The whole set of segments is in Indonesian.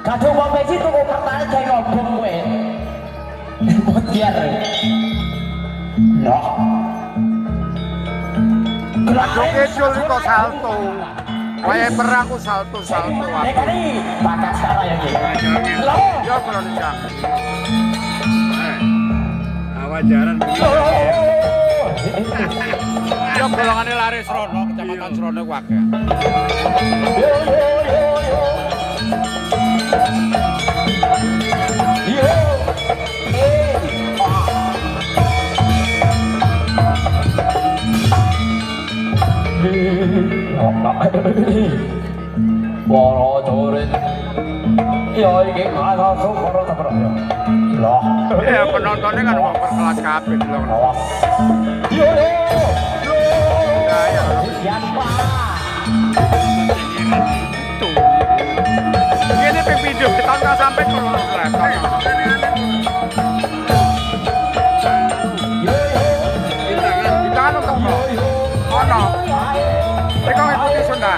Kadung wong bensin tuku kertane gawe ngobong kowe. Mutiar. Loh. Kadung kecil kok salto. Wae perang ku salto aku. Nekani bakat skala ya iki. Loh. Yo kalau dijak. Awajaran. Yo golongane lari Srono, Kecamatan Srono ku akeh. Yo. Para jurit ya iki kasasu para sabra. Lah, Ya penontonnya kan wong berkelas kabeh lho. yo. Ya. Siapa? Ini ping video kita nggak sampai ke laptop. Kita kan untuk ono. Mereka ngikuti Sunda.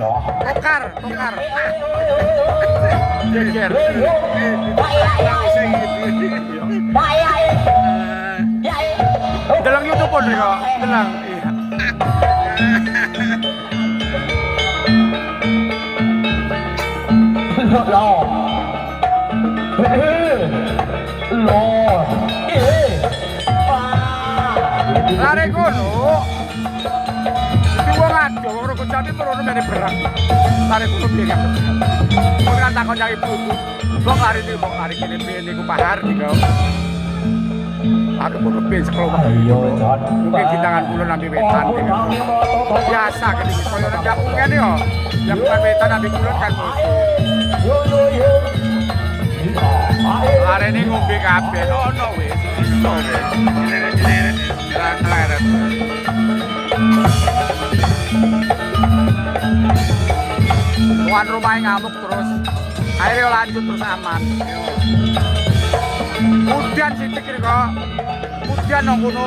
Tokar. Jejer. Dalam YouTube pun mereka, dalam. Iya. Loh. Lari kono. Iki wong ado, wong rego jati turune mene berak. Lari kono piye kan. Wong kan takon nyang ibu-ibu. Wong lari kene piye niku pahar niku. Aku kudu piye sekelompok. Ayo, Jon. Mungkin di tangan kula nampi wetan. Biasa kene iki koyo nek jagung ngene yo. Jagungan wetan nampi kula kan. Yo. Lari ini ngombe kabeh ono wis. Iso wis. Leret. Tuan rumah ngamuk terus. Akhirnya lanjut terus aman. Udan sitik iki kok. Udan nang kono.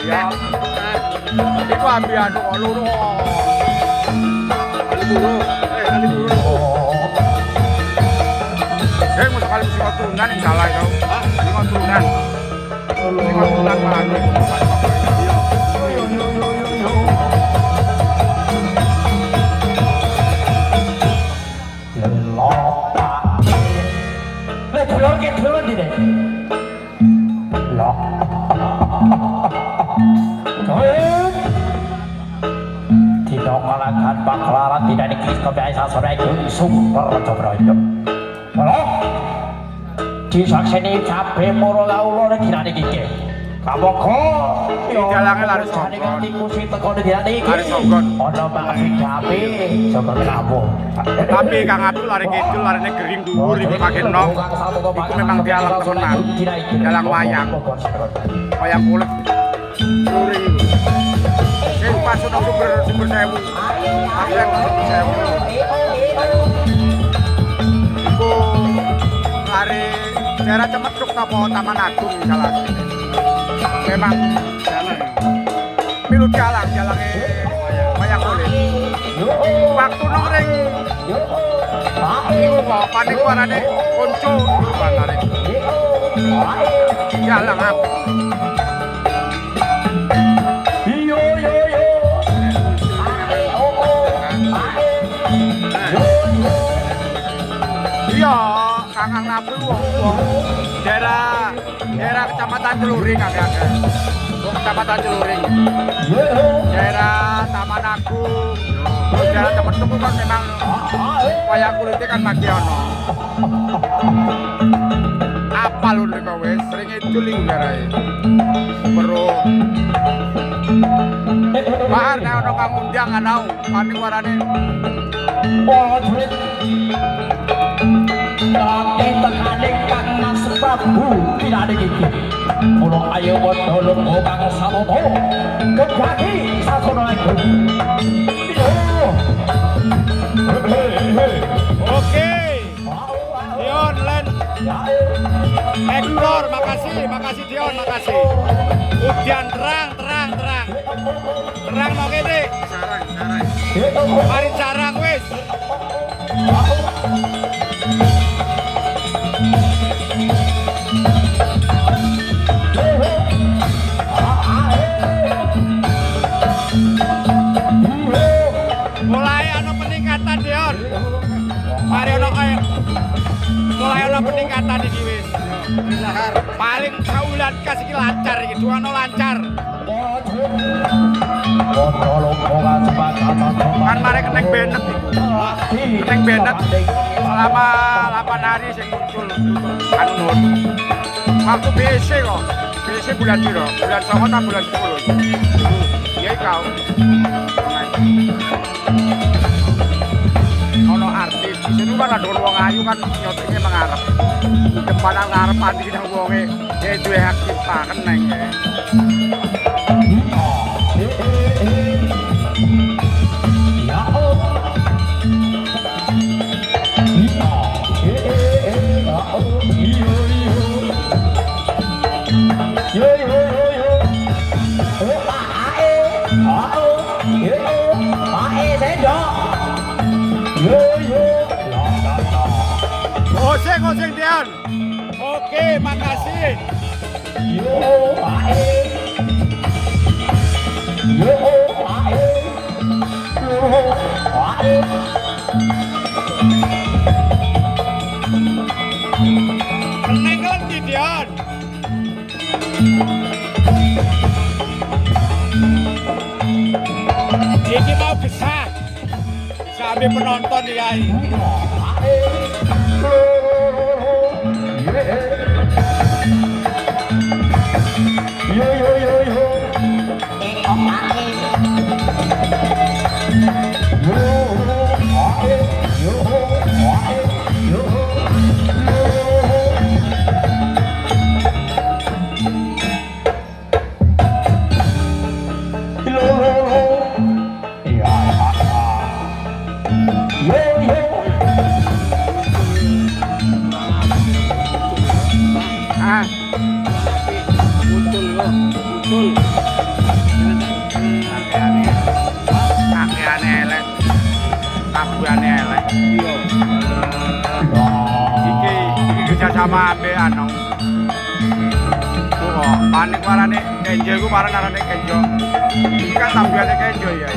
Ya. Iku ambian kok loro. Ali buru. Mesti kali mesti turunan yang salah itu. Hah? Ini turunan. Ini turunan mana? Turun di deh. Loh. Turun. Tidak kalahkan baklaran tidak dikis kebiasa sore sumber coba itu. Loh. Disakseni capek moro laulo tidak dikike. Kamu kok Jalannya lari songgon. Lari songgon. Ono banget capek coba kamu. Tapi Kang Abdul lari kidul, larinya gering dhuwur iku pakai nong. Iku memang dialang temenan. Dialang wayang. Wayang kulit. Luring. Sing pas ono sumber sewu. Asli sumber sewu. Iku lari daerah Cemeduk apa Taman Agung salah. Memang jalan. Milu jalangnya wayang kulit. Waktu nong ring iku kok panik warane konco warane jalang apa Yo. iya Kakang Nabi wong daerah Kecamatan Celuring agak-agak wong Kecamatan Celuring daerah Taman Agung daerah Cemeduk kan memang wayang kulitnya kan magi ono apa lu nih kau wes sering itu liu garai perlu bahar nih ono kang undang anau panik warane Oh, jurit. tekaning Kang Mas Prabu tidak iki. Mula ayo padha lunga Kang Sawoto. Kebaki sasono iku. Oke. Dion Len. Ekor, makasih Dion, makasih. Ujian terang. Terang mau kene. Sarang. Mari sarang wis. Mulai ana peningkatan Dion. Mari ana kaya mulai ana peningkatan iki wis. Paling saulan kas iki lancar iki, duano lancar. Kan mari keneng benet iki. Keneng benet selama 8 hari sing muncul kanun. Waktu BC kok. BC bulan piro? Bulan 9 atau bulan 10? Iya kau. Ono artis di sini kan ada wong ayu kan nyotingnya mengarep. Depan ngarep andi nang wonge ya duwe hak cipta keneng ya. Goseng Dian. Oke, makasih. Keneng lagi Dian. Ini mau besar. Sampai penonton ya. Iki kerjasama ambek anu. Panik warane Kenjo iku marang arane Kenjo. Iki kan tampilannya Kenjo ya.